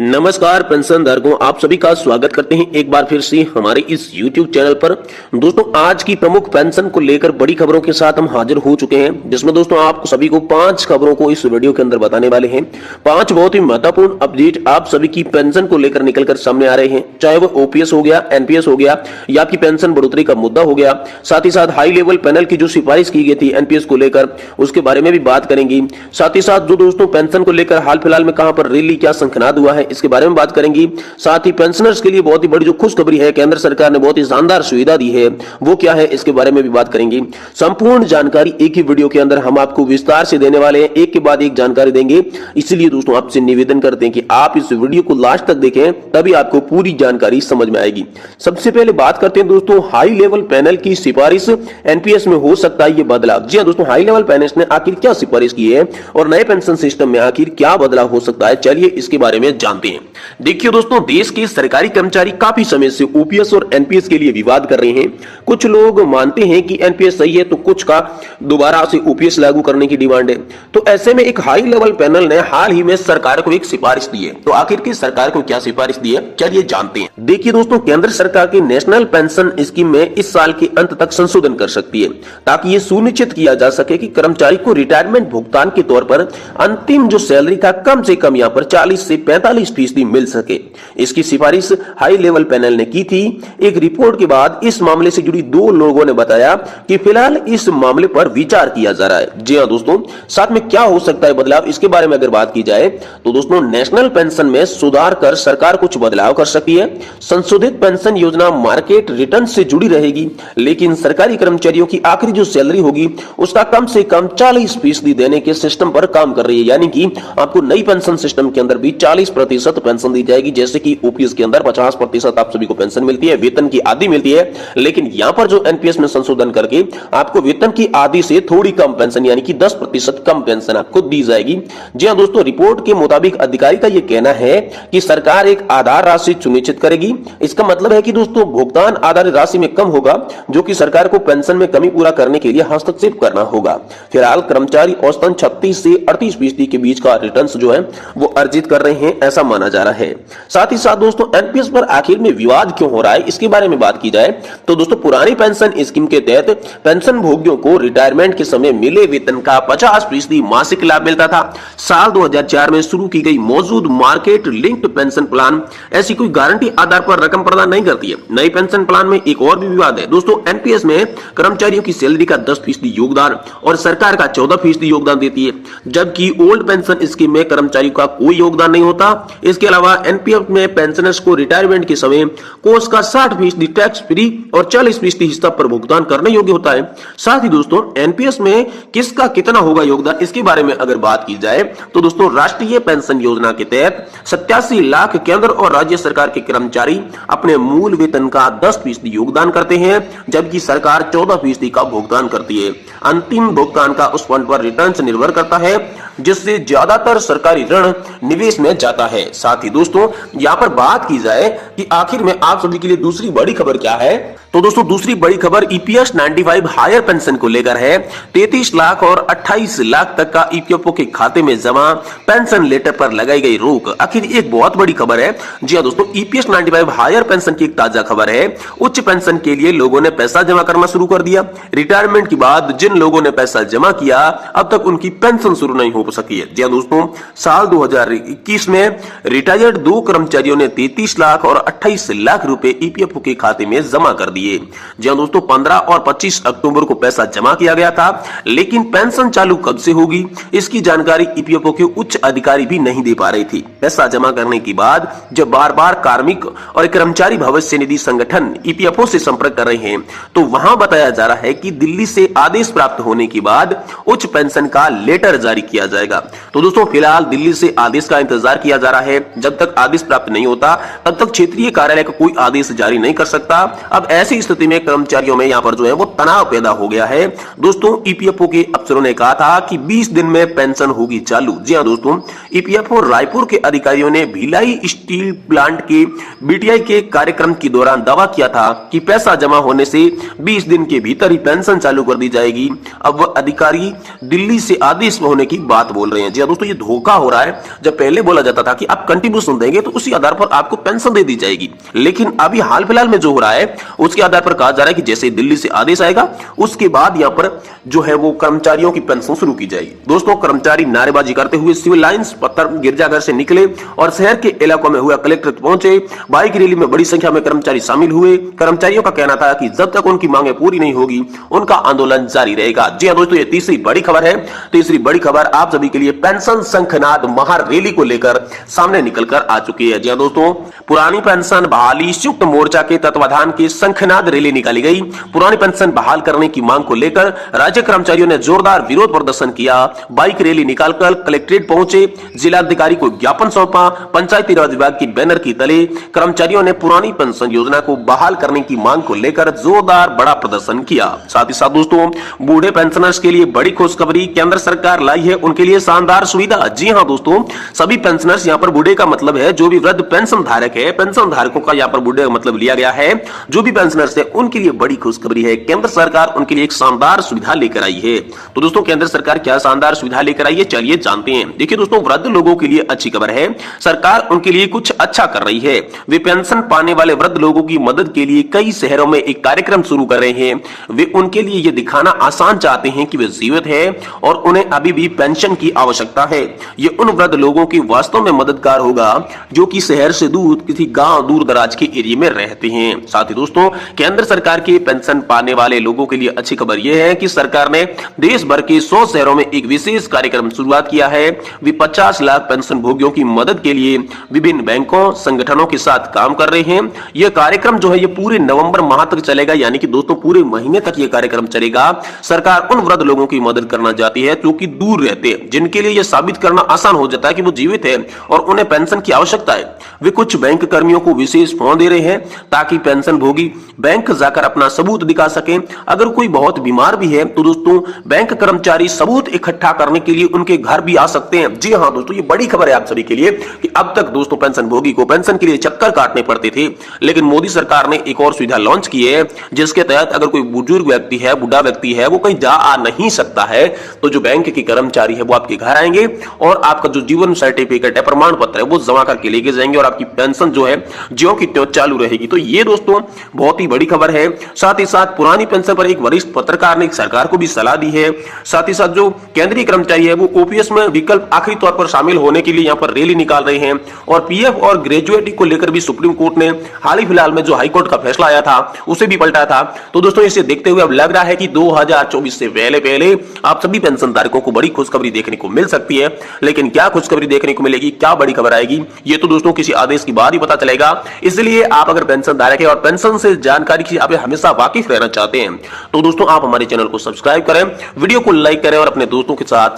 नमस्कार पेंशन धारकों, आप सभी का स्वागत करते हैं एक बार फिर से हमारे इस YouTube चैनल पर। दोस्तों, आज की प्रमुख पेंशन को लेकर बड़ी खबरों के साथ हम हाजिर हो चुके हैं, जिसमें दोस्तों आप सभी को 5 खबरों को इस वीडियो के अंदर बताने वाले हैं। 5 बहुत ही महत्वपूर्ण अपडेट आप सभी की पेंशन को लेकर निकलकर सामने आ रहे हैं, चाहे वो ओपीएस हो गया, एनपीएस हो गया या आपकी पेंशन बढ़ोतरी का मुद्दा हो गया। साथ ही साथ हाई लेवल पैनल की जो सिफारिश की गई थी एनपीएस को लेकर, उसके बारे में भी बात करेंगे। साथ ही साथ जो दोस्तों पेंशन को लेकर हाल फिलहाल में कहां पर रैली क्या शंखनाद हुआ है, इसके बारे में बात करेंगे। साथ ही पेंशनर्स के लिए बहुत ही बड़ी जो खुशखबरी है, केंद्र सरकार ने बहुत ही शानदार सुविधा दी है, वो क्या है इसके बारे में भी बात करेंगे। संपूर्ण जानकारी एक ही वीडियो के अंदर हम आपको विस्तार से देने वाले हैं, एक के बाद एक जानकारी देंगे। इसलिए दोस्तों आपसे निवेदन करते हैं कि आप इस वीडियो को लास्ट तक देखें, तभी आपको पूरी जानकारी समझ में आएगी। सबसे पहले बात करते हैं दोस्तों हाई लेवल पैनल की सिफारिश एनपीएस में हो सकता है ये बदलाव। जी हां दोस्तों, हाई लेवल पैनल ने आखिर क्या सिफारिश की है और नए पेंशन सिस्टम में आखिर क्या बदलाव हो सकता है, चलिए इसके बारे में जानते हैं। देखिए दोस्तों, देश के सरकारी कर्मचारी काफी समय से ओपीएस और एनपीएस के लिए विवाद कर रहे हैं। कुछ लोग मानते हैं कि एनपीएस सही है, तो कुछ का दोबारा से ओपीएस लागू करने की डिमांड है। तो ऐसे में एक हाई लेवल पैनल ने हाल ही में सरकार को एक सिफारिश दी है। तो आखिर की सरकार को क्या सिफारिश दी है, चलिए जानते हैं। देखिए दोस्तों, केंद्र सरकार की नेशनल पेंशन स्कीम में इस साल के अंत तक संशोधन कर सकती है, ताकि यह सुनिश्चित किया जा सके कि कर्मचारी को रिटायरमेंट भुगतान के तौर पर अंतिम जो सैलरी का कम से कम यहां पर 40 से 45% मिल सके। इसकी सिफारिश हाई लेवल पैनल ने की थी। एक रिपोर्ट के बाद इस मामले से जुड़ी 2 लोगों ने बताया कि फिलहाल इस मामले पर विचार किया जा रहा है। जी हां दोस्तों, साथ में क्या हो सकता है बदलाव, इसके बारे में अगर बात की जाए तो दोस्तों नेशनल पेंशन में सुधार कर सरकार कुछ बदलाव कर सकती है। संशोधित पेंशन योजना मार्केट रिटर्न से जुड़ी रहेगी, लेकिन सरकारी कर्मचारियों की आखिरी जो सैलरी होगी उसका कम से कम 40% देने के सिस्टम पर काम कर रही है। यानी कि आपको नई पेंशन सिस्टम के अंदर भी 40% पेंशन दी जाएगी, जैसे कि ओपीएस के अंदर 50% आप सभी को पेंशन मिलती है, वेतन की आधी मिलती है। लेकिन यहां पर जो एनपीएस में संशोधन करके आपको वेतन की आधी से थोड़ी कम पेंशन यानी कि 10% कम पेंशन आपको दी जाएगी। जी हां दोस्तों, रिपोर्ट के मुताबिक अधिकारी का यह कहना है कि सरकार एक आधार राशि सुनिश्चित करेगी। इसका मतलब है कि दोस्तों भुगतान आधार राशि में कम होगा, जो कि सरकार को पेंशन में कमी पूरा करने के लिए हस्तक्षेप करना होगा। फिलहाल कर्मचारी औसतन 36 से 38% के बीच का रिटर्न जो है वो अर्जित कर रहे हैं, ऐसा माना जा रहा है। साथ ही साथ दोस्तों एनपीएस पर आखिर में विवाद क्यों हो रहा है, इसके बारे में बात की जाए तो दोस्तों पुरानी पेंशन स्कीम के तहत पेंशन भोगियों को रिटायरमेंट के समय मिले वेतन का 50% मासिक लाभ मिलता था। साल 2004 में शुरू की गई मौजूद मार्केट लिंक्ड पेंशन प्लान ऐसी कोई गारंटी आधार पर रकम प्रदान नहीं करती है। नई पेंशन प्लान में एक और भी विवाद है दोस्तों। एनपीएस में कर्मचारियों की सैलरी का 10% योगदान और सरकार का 14% योगदान देती है, जबकि ओल्ड पेंशन स्कीम में कर्मचारियों का कोई योगदान नहीं होता। इसके अलावा एनपीएफ में पेंशनर्स को रिटायरमेंट के समय कोष का 60% टैक्स फ्री और 40% हिस्सा पर भुगतान करने योग्य होता है। साथ ही दोस्तों एनपीएस में किसका कितना होगा योगदान, इसके बारे में अगर बात की जाए तो दोस्तों राष्ट्रीय पेंशन योजना के तहत 87 लाख केंद्र और राज्य सरकार के कर्मचारी अपने मूल वेतन का 10% योगदान करते हैं, जबकि सरकार 14% का भुगतान करती है। अंतिम भुगतान का उस फंड पर रिटर्न निर्भर करता है, जिससे ज्यादातर सरकारी ऋण निवेश में जाता है। साथ ही दोस्तों यहां पर बात की जाए कि आखिर में आप सभी के लिए दूसरी बड़ी खबर क्या है, तो दोस्तों दूसरी बड़ी खबर ईपीएस 95 हायर पेंशन को लेकर है। 33 लाख और 28 लाख तक का ईपीएफओ के खाते में जमा पेंशन लेटर पर लगाई गई रोक, आखिर एक बहुत बड़ी खबर है। जी हां दोस्तों, ईपीएस 95 हायर पेंशन की एक ताजा खबर है। उच्च पेंशन के लिए लोगों ने पैसा जमा करना शुरू कर दिया। रिटायरमेंट के बाद जिन लोगों ने पैसा जमा किया, अब तक उनकी पेंशन शुरू नहीं हो सकी है। जी हां दोस्तों, साल 2021 में रिटायर्ड 2 कर्मचारियों ने 33 लाख और 28 लाख रुपए ईपीएफओ के खाते में जमा कर दिए। जी हां दोस्तों, 15 और 25 अक्टूबर को पैसा जमा किया गया था, लेकिन पेंशन चालू कब से होगी इसकी जानकारी ईपीएफओ के उच्च अधिकारी भी नहीं दे पा रही थी। पैसा जमा करने के बाद जब बार-बार कार्मिक और कर्मचारी भविष्य निधि संगठन ईपीएफओ से संपर्क कर रहे हैं, तो वहां बताया जा रहा है कि दिल्ली से आदेश प्राप्त होने के बाद उच्च पेंशन का लेटर जारी किया जाएगा। तो दोस्तों फिलहाल दिल्ली से आदेश का इंतजार किया जा रहा है। जब तक आदेश प्राप्त नहीं होता तब तक क्षेत्रीय कार्यालय का कोई आदेश जारी नहीं कर सकता। अब ऐसी स्थिति में कर्मचारियों में यहां पर जो है वो तनाव पैदा हो गया है। दोस्तों ईपीएफओ के अफसरों ने कहा था कि 20 दिन में पेंशन होगी चालू। जी हां दोस्तों, ईपीएफओ रायपुर के अधिकारियों ने भिलाई स्टील प्लांट के बीटीआई के कार्यक्रम के दौरान दावा किया था कि पैसा जमा होने से 20 दिन के भीतर ही पेंशन चालू कर दी जाएगी। अब वह अधिकारी दिल्ली से आदेश होने की बात बात बोल रहे हैं। जी हाँ दोस्तों, ये धोखा हो रहा है। जब पहले बोला जाता था कि आप कंट्रीब्यूशन देंगे तो उसी आधार पर आपको पेंशन दे दी जाएगी, लेकिन अभी हाल फिलहाल में जो हो रहा है उसके आधार पर कहा जा रहा है कि जैसे दिल्ली से आदेश आएगा उसके बाद यहाँ पर जो है वो कर्मचारियों की पेंशन शुरू की जाएगी। दोस्तों, कर्मचारी नारेबाजी करते हुए सिविल लाइंस पत्थर गिरजाघर से निकले और शहर के इलाकों में हुआ कलेक्ट्रेट पहुंचे। बाइक रैली में बड़ी संख्या में कर्मचारी शामिल हुए। कर्मचारियों का कहना था कि जब तक उनकी मांगे पूरी नहीं होगी उनका आंदोलन जारी रहेगा। जी हां दोस्तों, ये तीसरी बड़ी खबर है। तीसरी बड़ी खबर आप सभी के लिए पेंशन शंखनाद महारैली को लेकर सामने निकलकर आ चुकी है। जी हां दोस्तों, पुरानी पेंशन बहाली संयुक्त मोर्चा के तत्वाधान की शंखनाद रैली निकाली गई। पुरानी पेंशन बहाल करने की मांग को लेकर राज्य कर्मचारियों ने जोरदार विरोध प्रदर्शन किया। बाइक रैली निकालकर कलेक्ट्रेट पहुंचे, जिलाधिकारी को ज्ञापन सौंपा। पंचायती राज विभाग की बैनर की तले कर्मचारियों ने पुरानी पेंशन योजना को बहाल करने की मांग को लेकर जोरदार बड़ा प्रदर्शन किया। साथ ही साथ दोस्तों, बूढ़े पेंशनर्स के लिए बड़ी खुशखबरी केंद्र सरकार लाई है, उनके लिए शानदार सुविधा। जी हां दोस्तों, सभी पेंशनर्स यहाँ पर बूढ़े का मतलब है जो भी वृद्ध पेंशन धारक है, पेंशन धारकों का यहाँ पर बूढ़े का मतलब लिया गया है। जो भी पेंशनर्स है उनके लिए बड़ी खुशखबरी है, केंद्र सरकार उनके लिए एक शानदार सुविधा लेकर आई है। तो दोस्तों, केंद्र सरकार क्या शानदार सुविधा लेकर आई है, चलिए जानते हैं। देखिए दोस्तों, वृद्ध लोगों के लिए अच्छी खबर है, सरकार उनके लिए कुछ अच्छा कर रही है। वे पेंशन पाने वाले वृद्ध लोगों की मदद के लिए कई शहरों में एक कार्यक्रम शुरू कर रहे हैं। वे उनके लिए यह दिखाना आसान चाहते हैं कि वे जीवित हैं और उन्हें अभी भी पेंशन की आवश्यकता है। ये उन वृद्ध लोगों की वास्तव में मददगार होगा जो कि शहर से दूर किसी गांव दूर दराज के एरिया में रहते हैं। साथ ही दोस्तों, केंद्र सरकार के पेंशन पाने वाले लोगों के लिए अच्छी खबर यह है कि सरकार ने देश भर के 100 शहरों में एक विशेष कार्यक्रम शुरुआत किया है। वे 50 लाख पेंशन भोगियों की मदद के लिए विभिन्न बैंकों संगठनों के साथ काम कर रहे हैं। यह कार्यक्रम जो है ये पूरे नवंबर माह तक चलेगा, यानी कि दोस्तों पूरे महीने तक यह कार्यक्रम चलेगा। सरकार उन वृद्ध लोगों की मदद करना चाहती है जो कि दूर रहते हैं, जिनके लिए यह साबित करना आसान हो जाता है कि वो जीवित है और उन्हें पेंशन की आवश्यकता है। वे कुछ बैंक कर्मियों को विशेष फोन दे रहे हैं ताकि पेंशन भोगी बैंक जाकर अपना सबूत दिखा सकें। अगर कोई बहुत बीमार भी है तो दोस्तों बैंक कर्मचारी सबूत इकट्ठा करने के लिए उनके घर भी आ सकते हैं। जी हां दोस्तों, ये बड़ी खबर है आप सभी के लिए कि अब तक दोस्तों पेंशन भोगी को पेंशन के लिए चक्कर काटने पड़ते थे, लेकिन मोदी सरकार ने एक और सुविधा लॉन्च की है जिसके तहत अगर कोई बुजुर्ग व्यक्ति है, बूढ़ा व्यक्ति है, वो कहीं जा आ नहीं सकता है तो जो बैंक के कर्मचारी है वो आपके घर आएंगे और आपका जो जीवन सर्टिफिकेट है, प्रमाण पत्र है, वो जमा करके लेके जाएंगे और आपकी पेंशन जो है ज्यों की त्यों चालू रहेगी। तो ये दोस्तों बहुत ही बड़ी खबर है। साथ ही साथ पुरानी पेंशन पर एक वरिष्ठ पत्रकार ने सरकार को भी सलाह दी है। साथ ही साथ जो केंद्रीय कर्मचारी है वो ओपीएस में विकल्प आखिरी तौर पर शामिल होने के लिए यहाँ पर रैली निकाल रहे हैं और पीएफ और ग्रेजुएटी को लेकर भी सुप्रीम कोर्ट ने हाल ही फिलहाल में जो हाईकोर्ट का फैसला आया था उसे भी पलटा था। तो दोस्तों, इसे देखते हुए अब लग रहा है कि 2024 से पहले आप सभी पेंशन धारकों को बड़ी खुशखबरी देखने को मिल सकती है। लेकिन क्या खुशखबरी देखने को मिलेगी, क्या बड़ी खबर आएगी, ये तो दोस्तों किसी आदेश के बाद ही पता चलेगा। इसलिए आप अगर पेंशन धारक है और पेंशन से जानकारी की आप हमेशा वाकिफ रहना चाहते हैं तो दोस्तों आप हमारे चैनल को सब्सक्राइब करें, वीडियो को लाइक करें और अपने दोस्तों के साथ